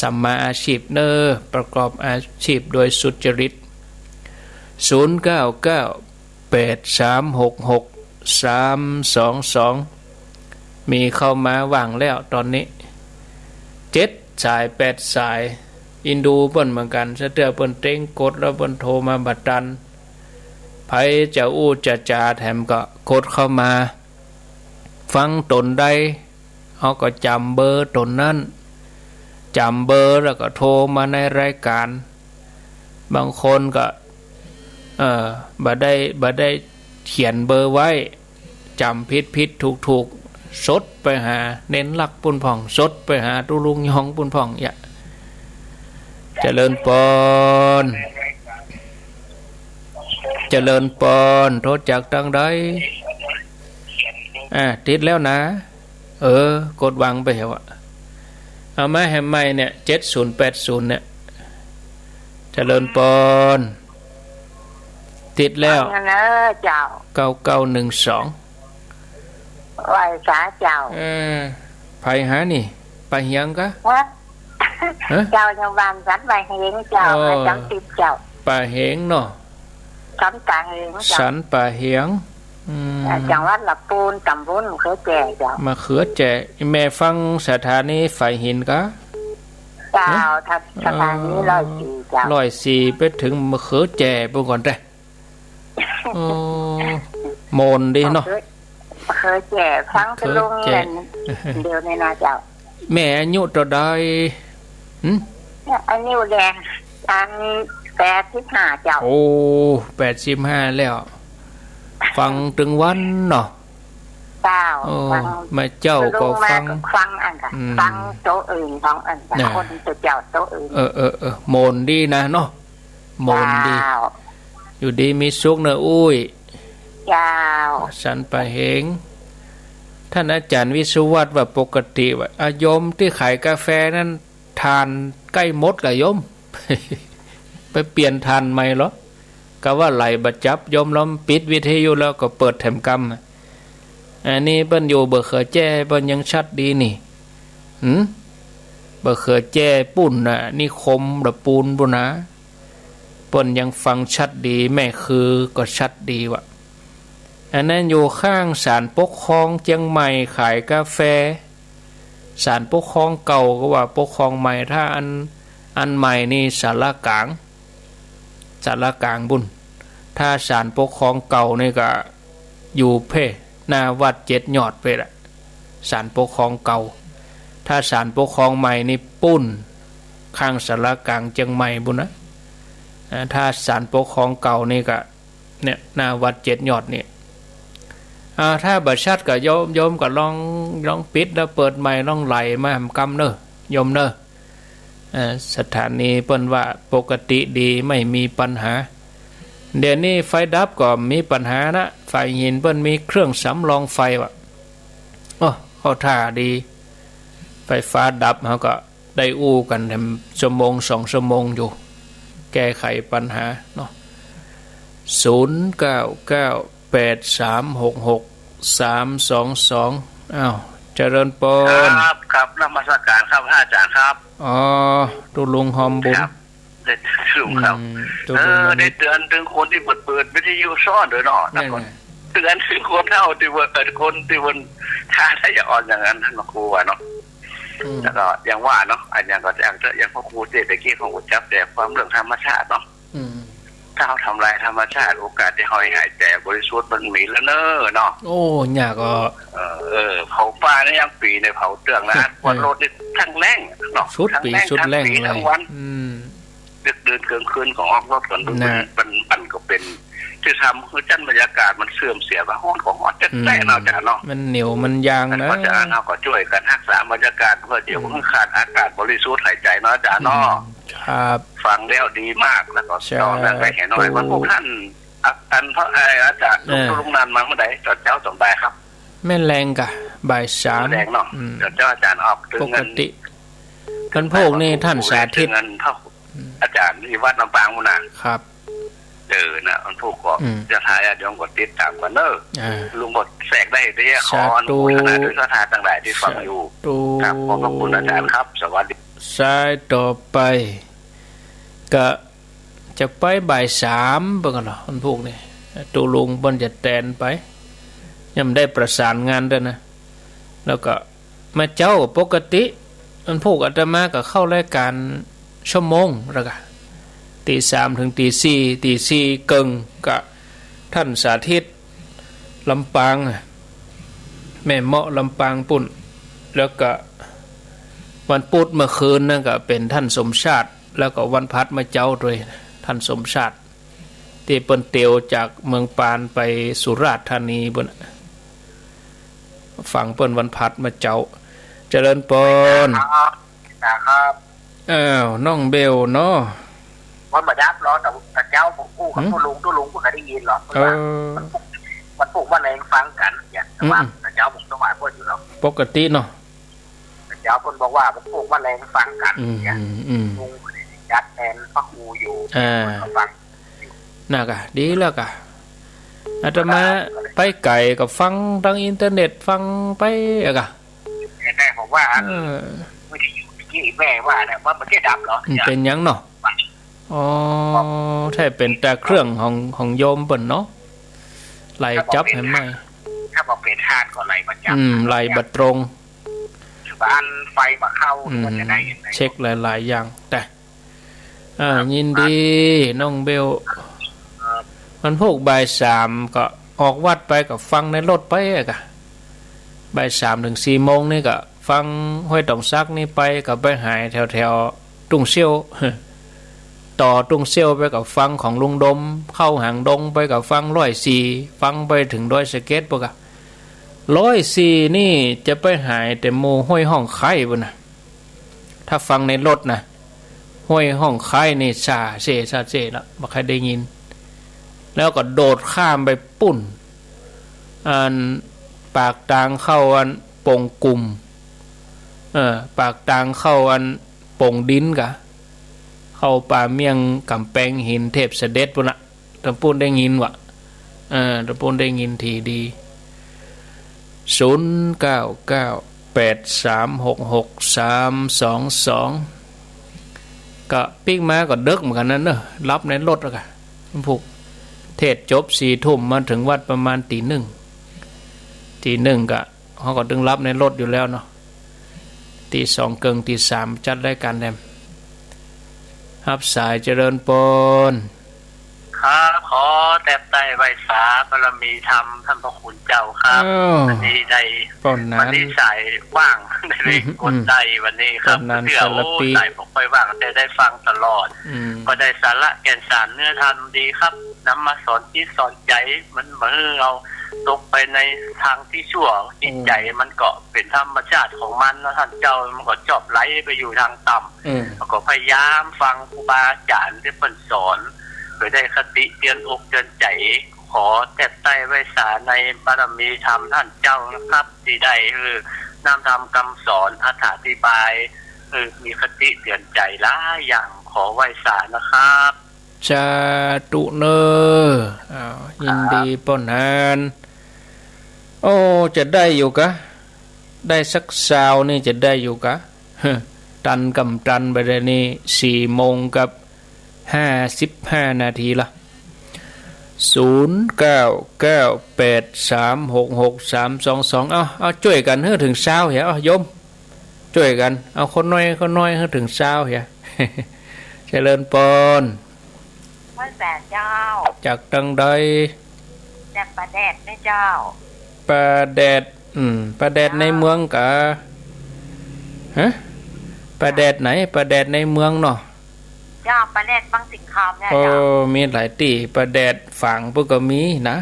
สัมมาอาชีพเนอประกอบอาชีพโดยสุจริต0998366322มีเข้ามาว่างแล้วตอนนี้7สาย8สายอินดูเปิ้นเหมือนกันซะเตื้อเปิ้นเต้งกดแล้วเปิ้นโทรมาบัดดันไผจะอู้จะจาแถมก็กดเข้ามาฟังตนได้เขาก็จำเบอร์ตนนั้นจำเบอร์แล้วก็โทรมาในรายการบางคนก็บ่ได้เขียนเบอร์ไว้จำผิดถูกสดไปหาเน้นหลักปุ่นผ่องสดไปหาตุลุงยองปุ่นผ่องอย่าเจริญปอนเจริญปอนโทษจากทางใดติดแล้วนะกดวางไปเหรอเอามาแฮมใหม่เนี่ย7080เนี่ยเจริญปอนติดแล้ว9912ไหวสาเจ้าไผหานี่ไปเฮียงกะเจ้าชาวบ้านสันไปเฮงเจ้าจังติดเจ้าป่าเฮงเนาะสันป่าเฮงสันป่าเฮงจังหวัดลำพูนตำบลมะเขือแจ่เจ้ามะเขือแจ่แม่ฟังสถานีไฟหินกะเจ้าสถานี104เจ้า104ไปถึงมะเขือแจ่ไปก่อนได้โมนดีเนาะเคยแก่ฟังจะลงเงินเดียวในนาเจ้าแม่อายุต่อได้อายุแดง85เจ้าโอ้85แล้วฟังถึงวันเนาะเจ้ามาเจ้าก็ฟังอันค่ะฟังโต๊ะอื่นฟังอันคนตัวเจ้าโต๊ะอื่นโมนดีนะเนาะโมนดีอยู่ดีมีสุขเนอะอุ้ยยาวสันป่าเฮงท่านอาจารย์วิสุวัตว่าปกติว่าโยมที่ขายกาแฟนั้นทานใกล้มดกับโยม ไปเปลี่ยนทานใหม่เหรอก็ว่าไหลบัดจับโยมล้อมปิดวิทยุแล้วก็เปิดแถมกรรมอันนี้เปิ้นอยู่เบอร์เขอแจ้เปิ้นยังชัดดีนี่เบอร์เขอแจ้ปุ่นน่ะนี่คมระปูนบุนะเปิ้นยังฟังชัดดีแม่คือก็ชัดดีว่ะอันนั้นอยู่ข้างศาลปกครองเชียงใหม่ขายกาแฟศาลปกครองเก่าก็ว่าปกครองใหม่ถ้าอันใหม่นี่ศาลากลางบุญถ้าศาลปกครองเก่านี่ก็อยู่เพหน้าวัด7 ยอดไปละศาลปกครองเก่าถ้าศาลปกครองใหม่นี่ปุ้นข้างศาลากลางเชียงใหม่บุญนะถ้าศาลปกครองเก่านี่ก็เนี่ยหน้าวัด7 ยอดนี่ ถ้าบัดชัดก็โยมก็ลองปิดแล้วเปิดใหม่ลองไหลมาหำกำเนอะโยมเนอะสถานีเปิ้นว่าปกติดีไม่มีปัญหาเดี๋ยวนี้ไฟดับก็มีปัญหานะไฟหินเปิ้นมีเครื่องสำรองไฟว่ะโอ้เขาท่าดีไฟฟ้าดับเขาก็ได้อู้กันทำชั่วโมง2 ชั่วโมงอยู่แก้ไขปัญหาเนาะ0998366322อ้าวเจริญปนครับนมัสการครับอาจารย์ครับอ๋อตุลุงหอมบุญได้สูงครับได้เตือนถึงคนที่เปิดวิทยุซ่อนด้วยเนาะเตือนถึงคนเท่าที่ว่าคนที่มันท่าถ้าจะอ่อนอย่างนั้นท่านมาครูเนาะแล้วก็อย่างว่าเนาะอันอย่างก็อย่างพ่อครูเจตะกี้ของอุจับแต่ความเรื่องธรรมชาติเนาะถ้าเขาทำลายธรรมชาติโอกาสที่หอยหายแต่บริสุทธิ์มันมีแล้วเนอะเนาะโอ้ยากก็เผาป่าในยังปีในเผาเตืองนะวันรถนี่ทั้งแรงเนาะสุดปีสุดแรงเลยทั้งวันดึกดื่นเกินคืนของออกรถกันมันก็เป็นที่ทำคือจันบรรยากาศมันเสื่อมเสียว่าห้องของหอจะแน่เราจะเนาะมันเหนียวมันยางนะอาจารย์เราก็ช่วยกันรักษาบรรยากาศเพื่อเดี๋ยวมันขาดอากาศบริสุทธิ์หายใจเนาะอาจารย์เนาะครับฟังแล้วดีมากแล้วก็ตอนนั้นไปเห็นหน่อยมันพวกท่านอันเพราะอาจารย์ลุงนานมาเมื่อไหร่จอดเจ้าสมบัยครับแม่แรงกะบ่าย3แรงเนาะจอดเจ้าอาจารย์ออกปกติกันพวกนี้ท่านสาธิตอาจารย์ที่วัดลำปางมุนาครับนะมันพูดก็จะทายยอมกดติดตามกันเนอะลุงบดแสกได้ที่ขออนุโมทนาด้วยสถานต่างๆที่ฟังอยู่ครับขอบคุณอาจารย์ครับสวัสดีสายต่อไปก็จะไปบ่าย3เป็นกันเหรอมันพูดนี่ตูลุงบนจะแตนไปยังได้ประสานงานด้วยนะแล้วก็มาเจ้าปกติมันพูดอาตมาก็เข้ารายการชั่วโมงแล้วก็ตี 3ถึงตี 4ตี 4เกิงกับท่านสาธิตลำปางแม่เมาะลำปางปุ่นแล้วก็วันพุธเมื่อคืนนั่นก็เป็นท่านสมชาติแล้วก็วันพัดมาเจ้าด้วยท่านสมชาติที่เปิ้นเตียวจากเมืองปานไปสุราษฎร์ธานีบนฝั่งเปิ้นวันพัดมาเจ้าเจริญปนครับอ้าวน้องเบลเนาะวันมาดับล้อแต่เจ้าผมกู้กับตัวลุงก็เคยได้ยินหรอมันปลูกว่าแรงฟังกันอย่างว่าแต่เจ้าผมต้องหมายพูดอยู่แล้วปกติเนาะแต่เจ้าคนบอกว่ามันปลูกว่าแรงฟังกันอย่างลุงยัดแทนพระครูอยู่ฟังน่ากะดีแล้วกะอาตมาไปไก่กับฟังทางอินเทอร์เน็ตฟังไปอะกะแม่ผมว่าไม่ได้อยู่ที่แม่ว่าเนี่ยว่ามันแค่ดับเหรอเป็นยังเนาะอ๋อถ้าเป็นแต่เครื่องของโยมเปิ่นเนาะไหลจับเห็นไหมถ้าบอกเป็นธาตุก็ไหลมาจับไหลบัดตรงบ้านไฟมาเข้ามันจะได้เช็คหลายๆอย่างแต่ยินดีน้องเบลมันพวกบ่าย3ก็ออกวัดไปกับฟังในรถไปกะบ่าย3ถึง4โมงนี่ก็ฟังห้วยตองซักนี่ไปกับไปหายแถวตุ้งเซี่ยวต่อตุ้งเซี่ยวไปกับฟังของลุงดมเข้าหางดงไปกับฟัง104ฟังไปถึงดอยสะเก็ดปะกะ104นี่จะไปหายแต่โมห้วยห้องไข่ปะนะถ้าฟังในรถนะห้วยห้องไข่นี่ซาเซแล้วบ่ใครได้ยินแล้วก็โดดข้ามไปปุ่นอันปากตางเข้าอันปงกลุ่มปากตางเข้าอันปงดินกะเข้าป่าเมียงกำแพงหินเทพเสด็จปุ่นละตะปูนได้ยินวะตะปูนได้ยินทีดี0998366322ก็ปิ๊กมาก็ดึกเหมือนกันนั่นเนอะรับในรถแล้วกันผูกเทศจบ4 ทุ่มมาถึงวัดประมาณตี 1ก็เขาก็ดึงรับในรถอยู่แล้วเนาะตี 2เกิงตี 3จัดรายการแดมรับสายเจริญปนครับขอแตบไตไวสาบารมีธรรมท่านพระคุณเจ้าครับวันนี้ได้วันนี้สายว่างในคนใดวันนี้ครับเพื่อสายผมค่อยว่างแต่ได้ฟังตลอดก็ได้สาระแก่นสารเนื้อธรรมดีครับนำมาสอนที่สอนใจมันเมื่อเรา ตกไปในทางที่ชั่วจิตใจมันก็เป็นธรรมชาติของมันแล้วท่านเจ้ามันก็จอบไหลไปอยู่ทางต่ำแล้วก็พยายามฟังครูบาอาจารย์ที่เพิ่นสอนโดยได้คติเตือนอกเตือนใจขอแทบใต้ไว้สาในบารมีธรรมท่านเจ้านะครับที่ได้นำธรรมคำสอนอธิบายมีคติเตือนใจหลายอย่างขอไว้สานะครับสาธุเนอยินดีป้อนหานโอ้จะได้อยู่กะได้สักสาวนี่จะได้อยู่กะตันกำตันไปได้นี่4 โมงกับ55 นาทีละ0998366322เอาช่วยกันให้ถึงเช้าเหี่ยโยมช่วยกันเอาคนน้อยให้ถึงเช้าเหี่ยเจริญปอนพระแสนเจ้าจากตังใดจากประแดดแม่เจ้าประแดดประแดดในเมืองกะฮะประแดดไหนประแดดในเมืองเนาะเจ้าประแดดบางสิงคำเนี่ยเจ้ามีหลายตีประแดดฝั่งพวกก็มีนะ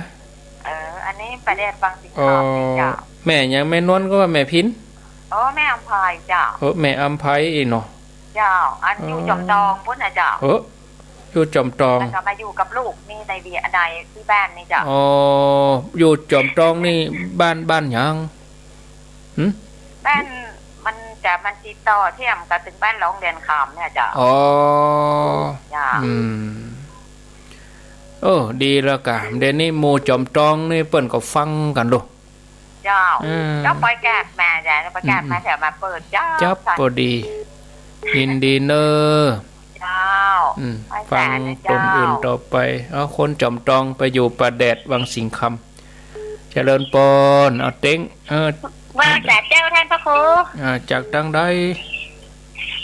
อันนี้ประแดดบางสิงคำเจ้าแม่ยังไม่นวลก็ว่าแม่พินแม่อำไพเจ้าแม่อำไพเนาะเจ้าอันอยู่จอมตองพุ่นนะเจ้าอยู่จอมตองแล้วก็มาอยู่กับลูกนี่ในเบียใดที่บ้านนี่เจ้าอยู่จอมตองนี่บ้านยังบ้านมันติดต่อเที่ยมกับถึงบ้านร้องเรียนคำเนี่ยเจ้าจ้าดีแล้วกะเดี๋ยวนี้หมู่จอมตองนี่เปิ้นก็ฟังกันดูเจ้าไปแก้แม่จ้ะไปแก้แม่แถวมาเปิดเจ้าจับพอดียินดีเนอฟังตนอื่นต่อไปเอาคนจอมตองไปอยู่ประแดดวังสิงคำเจริญปอนเอาเต็งว่าแต่เจ้าท่านพระครูจากทางใด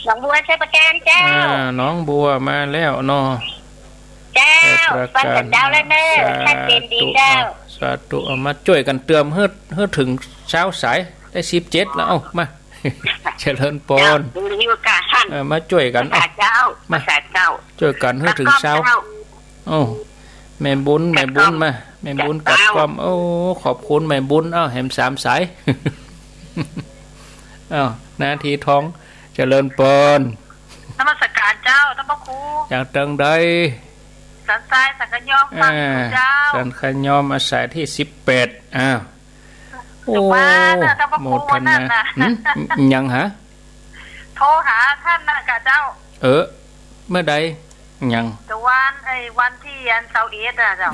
หนองบัวใช่ประการเจ้าน้องบัวมาแล้วเนาะเจ้าฟังแต่เจ้าแล้วเนอะท่านเป็นดีเจ้าสาธุเอามาช่วยกันเติมเฮือถึงเช้าสายได้17แล้วเอามาเจริญปอนมาช่วยกันมาช่วยกันเฮือถึงเช้าแม่บุญมาแม่บุญกัดความขอบคุณแม่บุญแหม3 สายนาทีท้องเจริญปอนนมัสการเจ้าท่านพระครูจากตังใดสันทรายสังขยอมฟังเจ้าสันขยอมอาศัยที่18โอ้โมทนายังฮะโทรหาท่านนะกะเจ้าเมื่อใดยังแต่วันที่เสาร์อาทิตย์นะเจ้า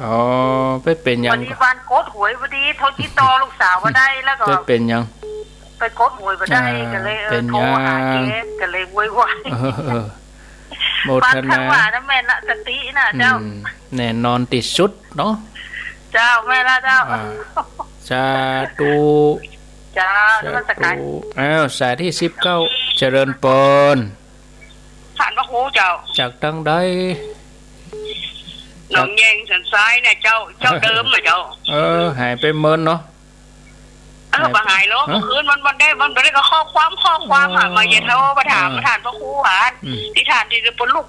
ไปเป็นยังวันนี้วันโกดหวยวันนี้โทรติดต่อลูกสาวมาได้แล้วก็ไปเป็นยังไปโกดหวยมาได้ก็เลยโทรหาเจ๊ก็เลยวุ่นวายโมทนาว่าน้ำแม่ละสตินะเจ้าแน่นอนติดสุดเนาะเจ้าแม่ละเจ้าสาธุเจ้ารัชกาลสายที่19เจริญปอนท่านพระครูเจ้าจากตั้งใดหนองแยงสันซ้ายเนี่ยเจ้าเดิมเหรอเจ้าหายไปเมินเนาะมาหายแล้วเมื่อคืนมันได้ก็ข้อความมาเย็นเท่าประถามประธานพระครูที่ฐานที่จะปนลูก